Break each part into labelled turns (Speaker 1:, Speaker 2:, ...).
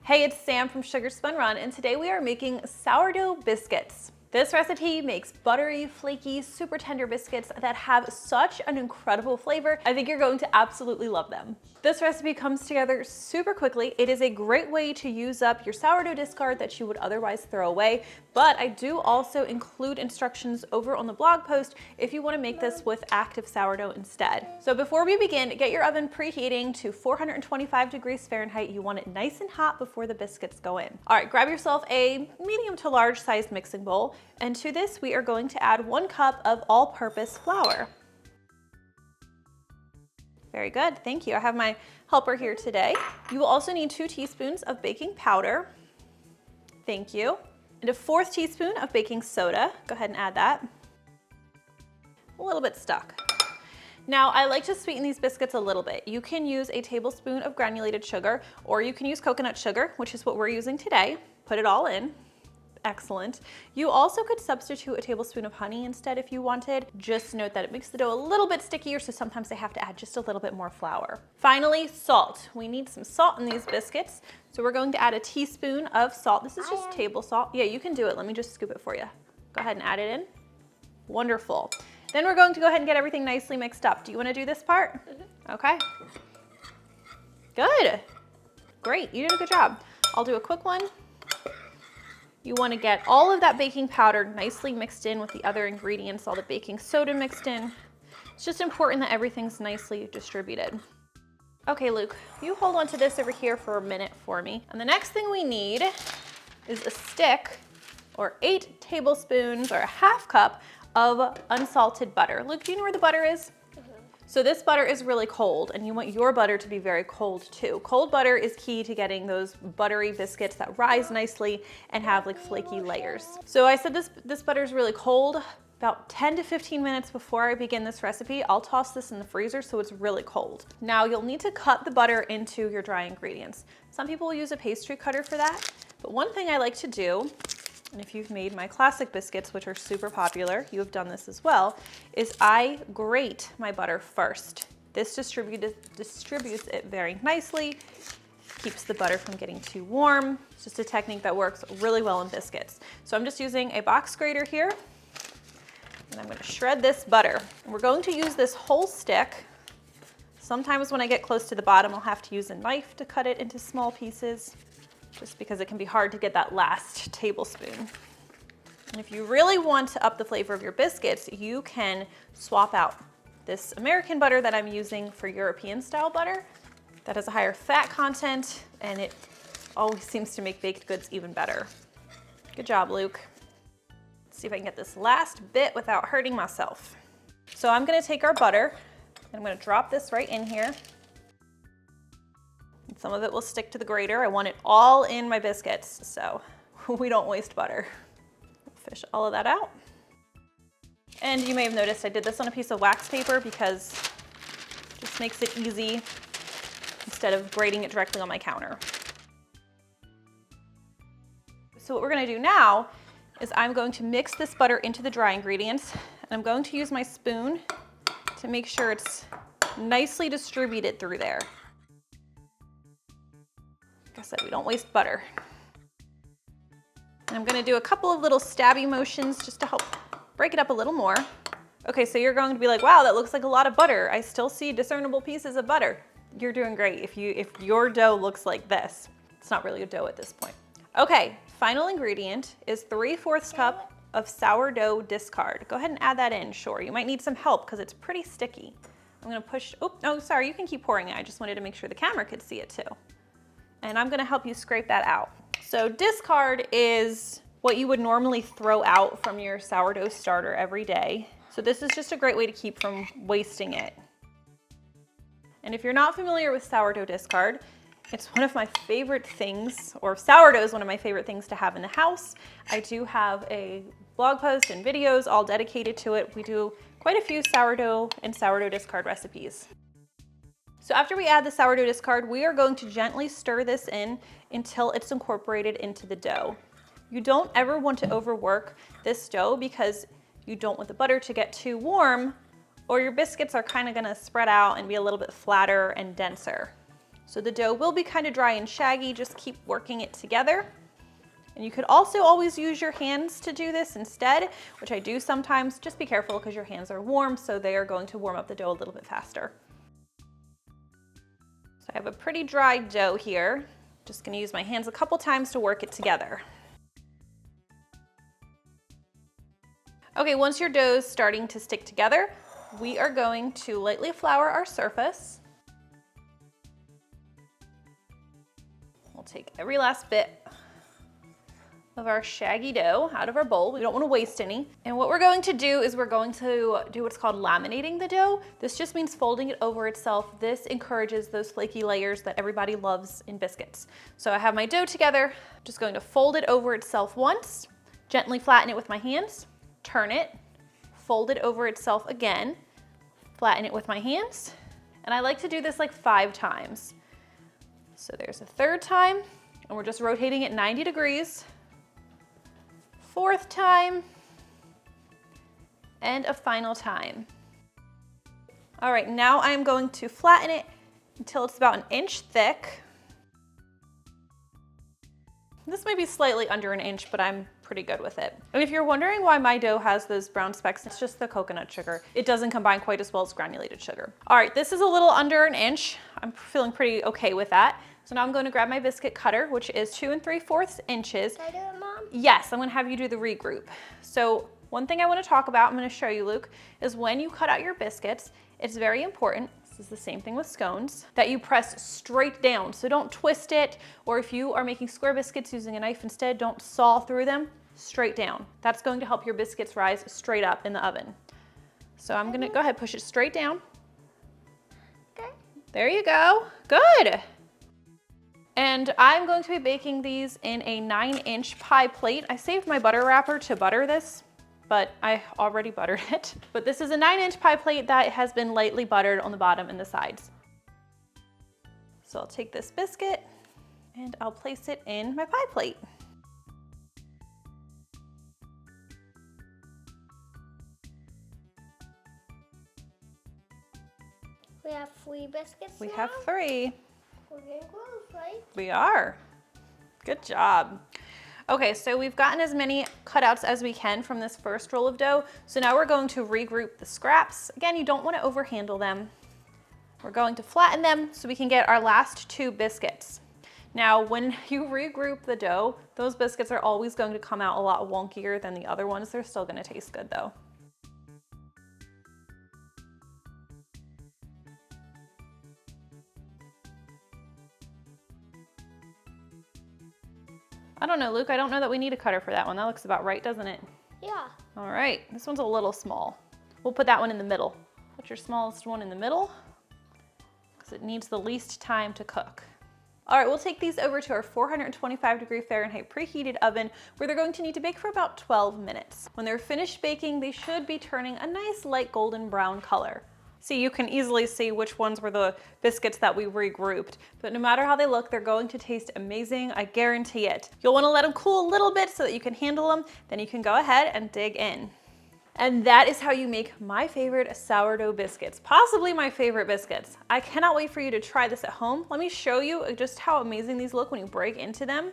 Speaker 1: Hey, it's Sam from Sugar Spun Run, and today we are making sourdough biscuits. This recipe makes buttery, flaky, super tender biscuits that have such an incredible flavor. I think you're going to absolutely love them. This recipe comes together super quickly. It is a great way to use up your sourdough discard that you would otherwise throw away, but I do also include instructions over on the blog post if you want to make this with active sourdough instead. So before we begin, get your oven preheating to 425 degrees Fahrenheit. You want it nice and hot before the biscuits go in. All right, grab yourself a medium to large sized mixing bowl. And to this, we are going to add 1 cup of all-purpose flour. Very good, thank you. I have my helper here today. You will also need 2 teaspoons of baking powder. Thank you. And a 1/4 teaspoon of baking soda. Go ahead and add that. A little bit stuck. Now, I like to sweeten these biscuits a little bit. You can use a tablespoon of granulated sugar, or you can use coconut sugar, which is what we're using today. Put it all in. Excellent. You also could substitute a tablespoon of honey instead if you wanted. Just note that it makes the dough a little bit stickier, so sometimes they have to add just a little bit more flour. Finally, salt. We need some salt in these biscuits, so we're going to add a teaspoon of salt. This is just table salt. Yeah, you can do it. Let me just scoop it for you. Go ahead and add it in. Wonderful. Then we're going to go ahead and get everything nicely mixed up. Do you want to do this part? Okay. Good. Great, you did a good job. I'll do a quick one. You want to get all of that baking powder nicely mixed in with the other ingredients, all the baking soda mixed in. It's just important that everything's nicely distributed. Okay, Luke, you hold on to this over here for a minute for me. And the next thing we need is a stick or 8 tablespoons or a 1/2 cup of unsalted butter. Luke, do you know where the butter is? So this butter is really cold, and you want your butter to be very cold too. Cold butter is key to getting those buttery biscuits that rise nicely and have like flaky layers. So I said this butter is really cold. About 10 to 15 minutes before I begin this recipe, I'll toss this in the freezer so it's really cold. Now you'll need to cut the butter into your dry ingredients. Some people will use a pastry cutter for that, but one thing I like to do, and if you've made my classic biscuits, which are super popular, you have done this as well, is I grate my butter first. This distributes it very nicely, keeps the butter from getting too warm. It's just a technique that works really well in biscuits. So I'm just using a box grater here, and I'm gonna shred this butter. And we're going to use this whole stick. Sometimes when I get close to the bottom, I'll have to use a knife to cut it into small pieces, just because it can be hard to get that last tablespoon. And if you really want to up the flavor of your biscuits, you can swap out this American butter that I'm using for European style butter. That has a higher fat content, and it always seems to make baked goods even better. Good job, Luke. Let's see if I can get this last bit without hurting myself. So I'm gonna take our butter, and I'm gonna drop this right in here. Some of it will stick to the grater. I want it all in my biscuits, so we don't waste butter. Fish all of that out. And you may have noticed I did this on a piece of wax paper because it just makes it easy instead of grating it directly on my counter. So what we're gonna do now is I'm going to mix this butter into the dry ingredients, and I'm going to use my spoon to make sure it's nicely distributed through there. Like I said, we don't waste butter. And I'm gonna do a couple of little stabby motions just to help break it up a little more. Okay, so you're going to be like, wow, that looks like a lot of butter. I still see discernible pieces of butter. You're doing great if your dough looks like this. It's not really a dough at this point. Okay, final ingredient is 3/4 cup of sourdough discard. Go ahead and add that in, sure. You might need some help because it's pretty sticky. I'm gonna push, oh, no, sorry, you can keep pouring it. I just wanted to make sure the camera could see it too. And I'm gonna help you scrape that out. So discard is what you would normally throw out from your sourdough starter every day. So this is just a great way to keep from wasting it. And if you're not familiar with sourdough discard, it's one of my favorite things, or sourdough is one of my favorite things to have in the house. I do have a blog post and videos all dedicated to it. We do quite a few sourdough and sourdough discard recipes. So after we add the sourdough discard, we are going to gently stir this in until it's incorporated into the dough. You don't ever want to overwork this dough because you don't want the butter to get too warm, or your biscuits are kind of gonna spread out and be a little bit flatter and denser. So the dough will be kind of dry and shaggy, just keep working it together. And you could also always use your hands to do this instead, which I do sometimes. Just be careful because your hands are warm, so they are going to warm up the dough a little bit faster. So I have a pretty dry dough here. Just gonna use my hands a couple times to work it together. Okay, once your dough is starting to stick together, we are going to lightly flour our surface. We'll take every last bit of our shaggy dough out of our bowl. We don't want to waste any. And what we're going to do is we're going to do what's called laminating the dough. This just means folding it over itself. This encourages those flaky layers that everybody loves in biscuits. So I have my dough together, just going to fold it over itself once, gently flatten it with my hands, turn it, fold it over itself again, flatten it with my hands. And I like to do this like 5 times. So there's a 3rd time, and we're just rotating it 90 degrees. 4th time, and a final time. All right, now I'm going to flatten it until it's about 1 inch thick. This may be slightly under 1 inch, but I'm pretty good with it. And if you're wondering why my dough has those brown specks, it's just the coconut sugar. It doesn't combine quite as well as granulated sugar. All right, this is a little under 1 inch. I'm feeling pretty okay with that. So now I'm going to grab my biscuit cutter, which is 2 3/4 inches.
Speaker 2: Can I do it, Mom?
Speaker 1: Yes, I'm gonna have you do the regroup. So one thing I wanna talk about, I'm gonna show you, Luke, is when you cut out your biscuits, it's very important, this is the same thing with scones, that you press straight down. So don't twist it, or if you are making square biscuits using a knife instead, don't saw through them, straight down. That's going to help your biscuits rise straight up in the oven. So I'm gonna go ahead, push it straight down.
Speaker 2: Okay.
Speaker 1: There you go, good. And I'm going to be baking these in a 9-inch pie plate. I saved my butter wrapper to butter this, but I already buttered it. But this is a 9-inch pie plate that has been lightly buttered on the bottom and the sides. So I'll take this biscuit and I'll place it in my pie plate.
Speaker 2: We have 3 biscuits
Speaker 1: We
Speaker 2: now?
Speaker 1: have 3.
Speaker 2: We're getting close, right?
Speaker 1: We are. Good job. Okay, so we've gotten as many cutouts as we can from this first roll of dough. So now we're going to regroup the scraps. Again, you don't want to overhandle them. We're going to flatten them so we can get our last 2 biscuits. Now, when you regroup the dough, those biscuits are always going to come out a lot wonkier than the other ones. They're still going to taste good though. I don't know, Luke, I don't know that we need a cutter for that one. That looks about right, doesn't it?
Speaker 2: Yeah.
Speaker 1: All right, this one's a little small. We'll put that one in the middle. Put your smallest one in the middle because it needs the least time to cook. All right, we'll take these over to our 425-degree Fahrenheit preheated oven where they're going to need to bake for about 12 minutes. When they're finished baking, they should be turning a nice light golden brown color. See, you can easily see which ones were the biscuits that we regrouped, but no matter how they look, they're going to taste amazing, I guarantee it. You'll wanna let them cool a little bit so that you can handle them, then you can go ahead and dig in. And that is how you make my favorite sourdough biscuits, possibly my favorite biscuits. I cannot wait for you to try this at home. Let me show you just how amazing these look when you break into them.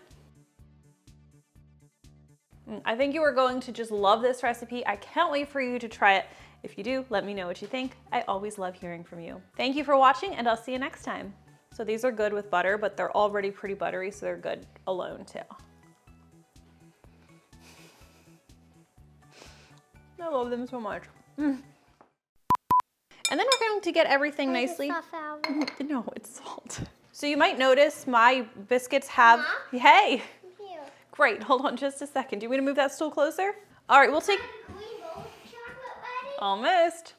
Speaker 1: I think you are going to just love this recipe. I can't wait for you to try it. If you do, let me know what you think. I always love hearing from you. Thank you for watching, and I'll see you next time. So these are good with butter, but they're already pretty buttery, so they're good alone too. I love them so much. And then we're going to get everything nicely. No, it's salt. So you might notice my biscuits have,
Speaker 2: Mom?
Speaker 1: Hey.
Speaker 2: Here.
Speaker 1: Great, hold on just a second. Do you want me to move that stool closer? All right, we'll take,
Speaker 2: Can we roll chocolate ready?
Speaker 1: almost.